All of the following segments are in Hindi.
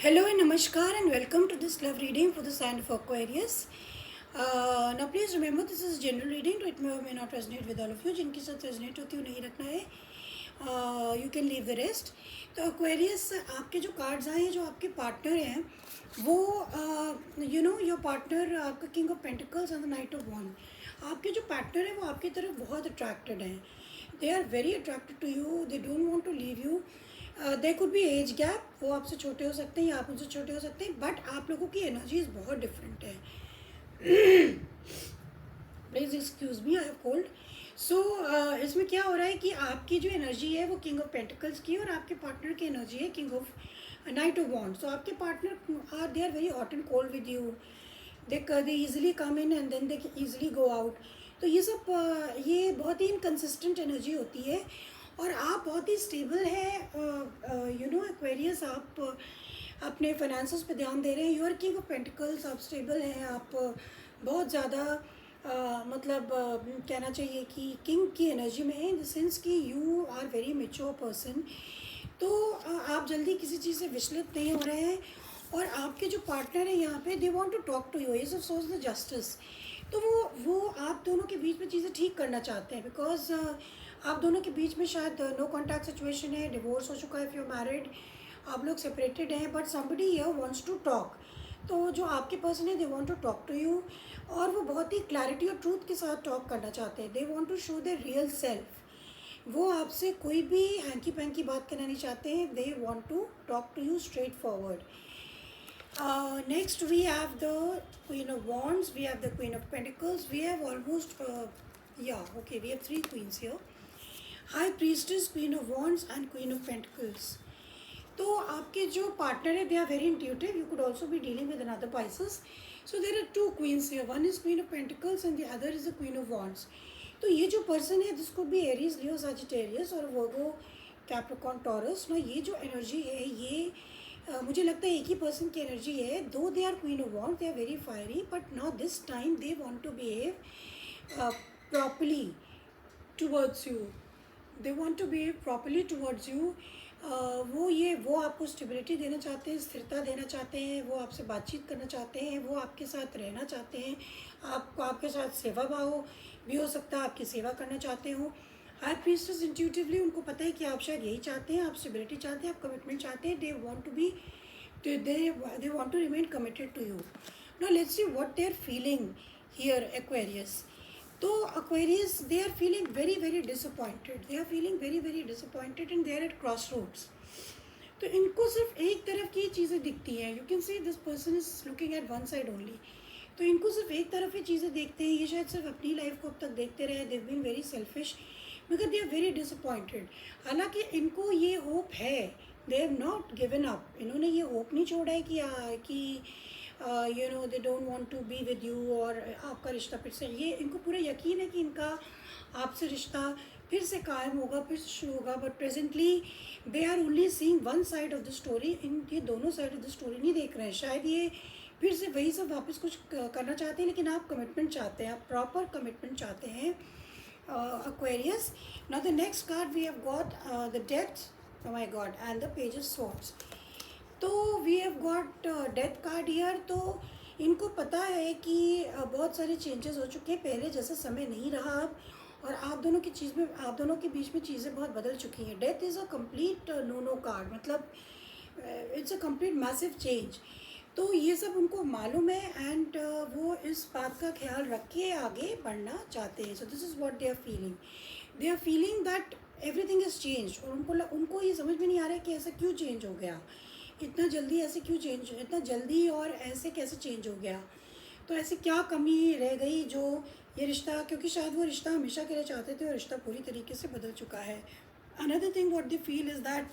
Hello and namaskar and welcome to this love reading for the sign of Aquarius. Now please remember this is general reading, तो it may or may not resonate with all of you. जिनके साथ resonate होती है नहीं रखना है. You can leave the rest. तो Aquarius आपके जो cards आए हैं जो आपके partner हैं वो your partner आपका King of Pentacles and the Knight of Wands. आपके जो partner हैं वो आपकी तरफ बहुत attracted हैं. They are very attracted to you. They don't want to leave you. There could be age gap, वो आपसे छोटे हो सकते हैं या आप उनसे छोटे हो सकते हैं, बट आप लोगों की एनर्जीज बहुत डिफरेंट है. Please excuse me, I have cold. So इसमें क्या हो रहा है कि आपकी जो एनर्जी है वो किंग ऑफ पेंटिकल्स की और आपके पार्टनर की एनर्जी है king of knight of wands. So आपके partner they are very hot and cold with you. They easily come in and then they easily go out. तो ये सब ये बहुत ही इनकन्सिस्टेंट एनर्जी होती है और आप बहुत ही स्टेबल हैं. एक्वेरियस आप अपने फाइनेंसेस पे ध्यान दे रहे हैं. यूर किंग ऑफ पेंटिकल्स, आप स्टेबल हैं. आप बहुत ज़्यादा कहना चाहिए कि किंग की एनर्जी में है, इन द सेंस कि you are very mature person. तो आप जल्दी किसी चीज़ से विचलित नहीं हो रहे हैं. और आपके जो पार्टनर हैं यहाँ पे, they want to talk to you. Is of course the justice. तो वो आप दोनों के बीच में चीज़ें ठीक करना चाहते हैं, बिकॉज आप दोनों के बीच में शायद नो कॉन्टैक्ट सिचुएशन है, डिवोर्स हो चुका है. इफ़ यू मैरिड, आप लोग सेपरेटेड हैं, but somebody here wants to talk. तो जो आपके पर्सन है, they want to talk to you और वो बहुत ही क्लैरिटी और ट्रूथ के साथ टॉक करना चाहते हैं. They want to show their real self. वो आपसे कोई भी हैंकी पैंकी बात करना नहीं चाहते हैं. They want to talk to you straightforward. Next we have the Queen of Wands, we have the Queen of Pentacles, we have almost we have three queens here. High Priestess, Queen of Wands and Queen of Pentacles. तो आपके जो पार्टनर है, they are very intuitive. You could also be dealing with another pieces. So there are two queens here. One is queen of pentacles and the other is the queen of wands. तो ये जो पर्सन है, this could be Aries, Leo, Sagittarius और वर्गो, कैप्रिकॉर्न, टॉरस. ना ये जो एनर्जी है ये मुझे लगता है एक ही पर्सन की एनर्जी है. Though they are queen of wands, they are very fiery, but now this time they want to behave properly towards you. They want to behave properly towards you. वो आपको स्टेबिलिटी देना चाहते हैं, स्थिरता देना चाहते हैं. वो आपसे बातचीत करना चाहते हैं. वो आपके साथ रहना चाहते हैं. आपको आपके साथ सेवा भाव भी हो सकता है, आपकी सेवा करना चाहते हो. हाई प्रीस्टेस इंट्यूटिवली उनको पता है कि आप शायद यही चाहते हैं. आप स्टेबिलिटी चाहते हैं, आप कमिटमेंट चाहते हैं. They want to be they want to remain committed to you. Now let's see what they are feeling here, Aquarius. तो Aquarius, they are feeling very very disappointed. They are feeling very very disappointed and they are at crossroads. तो इनको सिर्फ एक तरफ की चीज़ें दिखती हैं. You can see this person is looking at one side only. तो इनको सिर्फ एक तरफ ही चीज़ें देखते हैं. ये शायद सिर्फ अपनी लाइफ को अब तक देखते रहे. They have been very selfish because they are very disappointed. हालांकि इनको ये होप है. They have not given up. इन्होंने ये होप नहीं छोड़ा है कि they don't want to be with you और आपका रिश्ता फिर से, ये इनको पूरा यकीन है कि इनका आपसे रिश्ता फिर से कायम होगा, फिर से शुरू होगा. But presently they are only seeing one side of the story. ये दोनों साइड ऑफ द स्टोरी नहीं देख रहे हैं. शायद ये फिर से वही सब वापस कुछ करना चाहते हैं, लेकिन आप कमिटमेंट चाहते हैं, आप प्रॉपर कमिटमेंट चाहते हैं, Aquarius. Now the next card we have got the Death, oh my god, and the Page of Swords. तो we have got death card here. तो इनको पता है कि बहुत सारे चेंजेस हो चुके हैं. पहले जैसा समय नहीं रहा अब, और आप दोनों के बीच में चीज़ें बहुत बदल चुकी हैं. Death is a complete no card, मतलब it's a complete massive change. तो ये सब उनको मालूम है एंड वो इस बात का ख्याल रख के आगे बढ़ना चाहते हैं. So this is what they are feeling. They are feeling that everything is change. और उनको ये समझ में नहीं आ रहा है कि ऐसा क्यों चेंज हो गया, इतना जल्दी ऐसे क्यों चेंज, इतना जल्दी और ऐसे कैसे चेंज हो गया. तो ऐसी क्या कमी रह गई जो ये रिश्ता, क्योंकि शायद वो रिश्ता हमेशा के लिए चाहते थे और रिश्ता पूरी तरीके से बदल चुका है. Another thing what they feel is that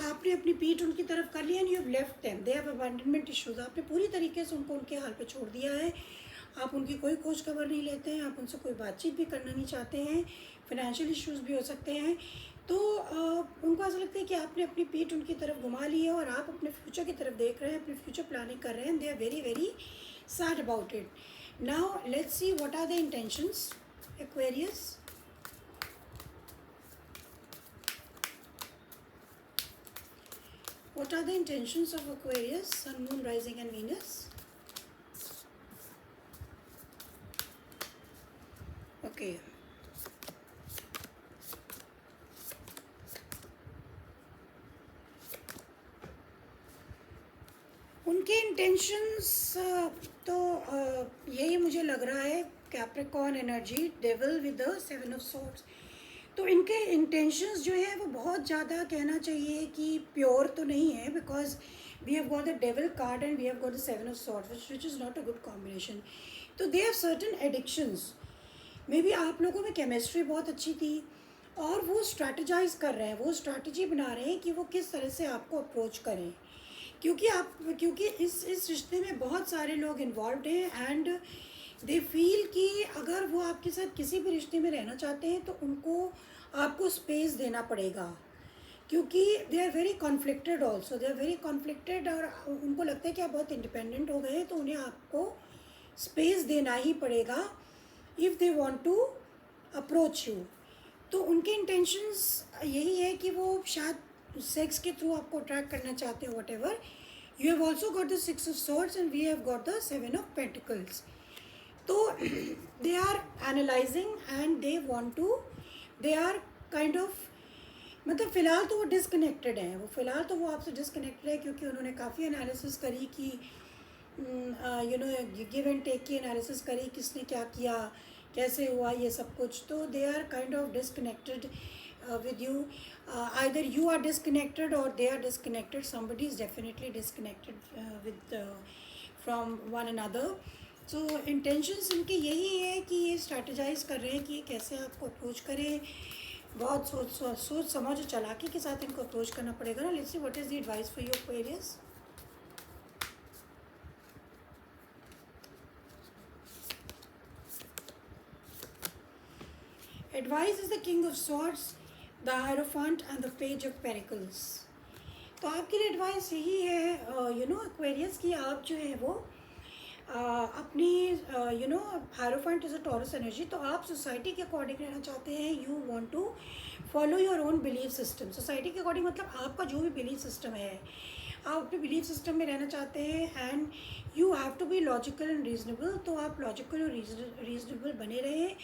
आपने अपनी पीठ उनकी तरफ कर लिया and you have left them. They have abandonment issues. आपने पूरी तरीके से उनको उनके हाल पे छोड़ दिया है. आप उनकी कोई खोज खबर नहीं लेते हैं. आप उनसे कोई बातचीत भी करना नहीं चाहते हैं. फाइनेंशियल इश्यूज भी हो सकते हैं. तो उनको ऐसा लगता है कि आपने अपनी पीठ उनकी तरफ घुमा ली है और आप अपने फ्यूचर की तरफ देख रहे हैं, अपने फ्यूचर प्लानिंग कर रहे हैं. They are very very sad about it. Now let's see what are the intentions, Aquarius. What are the intentions of Aquarius, Sun, Moon, Rising and Venus? Okay. उनके इंटेंशंस तो यही मुझे लग रहा है, Capricorn energy, devil with the 7 of swords. तो इनके इंटेंशंस जो है वो बहुत ज़्यादा कहना चाहिए कि प्योर तो नहीं है, because we have got the devil card and we have got the 7 of swords which is not a good combination. तो they have certain addictions. Maybe आप लोगों में केमिस्ट्री बहुत अच्छी थी और वो स्ट्रैटेजाइज कर रहे हैं, वो स्ट्रैटेजी बना रहे हैं कि वो किस तरह से आपको अप्रोच करें, क्योंकि इस रिश्ते में बहुत सारे लोग इन्वॉल्व हैं एंड दे फील कि अगर वो आपके साथ किसी भी रिश्ते में रहना चाहते हैं तो उनको आपको स्पेस देना पड़ेगा, क्योंकि they are very conflicted also, they are very conflicted और उनको लगता है कि आप बहुत इंडिपेंडेंट हो गए तो उन्हें आपको स्पेस देना ही पड़ेगा if they want to approach you. तो उनके इंटेंशंस यही है कि वो शायद सेक्स के थ्रू आपको अट्रैक्ट करना चाहते हो, whatever. You have also got the 6 of swords and we have got the 7 of pentacles. तो they are analysing and they want to, they are kind of, मतलब फ़िलहाल तो वो डिसकनेक्टेड हैं, वो फ़िलहाल तो वो आपसे डिसकनेक्टेड है, क्योंकि उन्होंने काफ़ी एनालिसिस करी कि you know give and take की एनालिसिस करी, किसने क्या किया, कैसे हुआ ये सब कुछ। तो they are kind of disconnected with you. Either you are disconnected or they are disconnected. Somebody is definitely disconnected with from one another. So intentions इनके यही है कि ये स्ट्रैटेजाइज कर रहे हैं कि ये कैसे आपको अप्रोच करें। बहुत सोच समझ और चालाकी के साथ इनको अप्रोच करना पड़ेगा ना। Let's see what is the advice for your Aquarius. Advice is the King of Swords, the Hierophant and the Page of Pentacles. तो आपके लिए एडवाइस यही है यू नो एक्वेरियस कि आप जो है वो अपनी you know hierophant is a Taurus energy, तो आप सोसाइटी के अकॉर्डिंग रहना चाहते हैं। You want to follow your own belief system. Society के अकॉर्डिंग मतलब आपका जो भी बिलीफ सिस्टम है, आप अपने बिलीफ सिस्टम में रहना चाहते हैं and you have to be logical and reasonable. तो आप लॉजिकल और रीजनेबल बने रहें,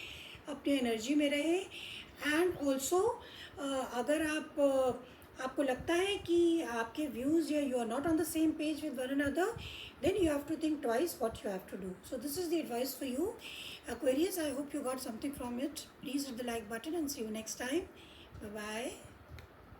अपनी एनर्जी में रहें एंड ऑल्सो अगर आपको लगता है कि आपके व्यूज़ या you are not on the same page with one another, then you have to think twice what you have to do. So this is the advice for you, Aquarius. I hope you got something from it. Please hit the like button and see you next time. Bye bye.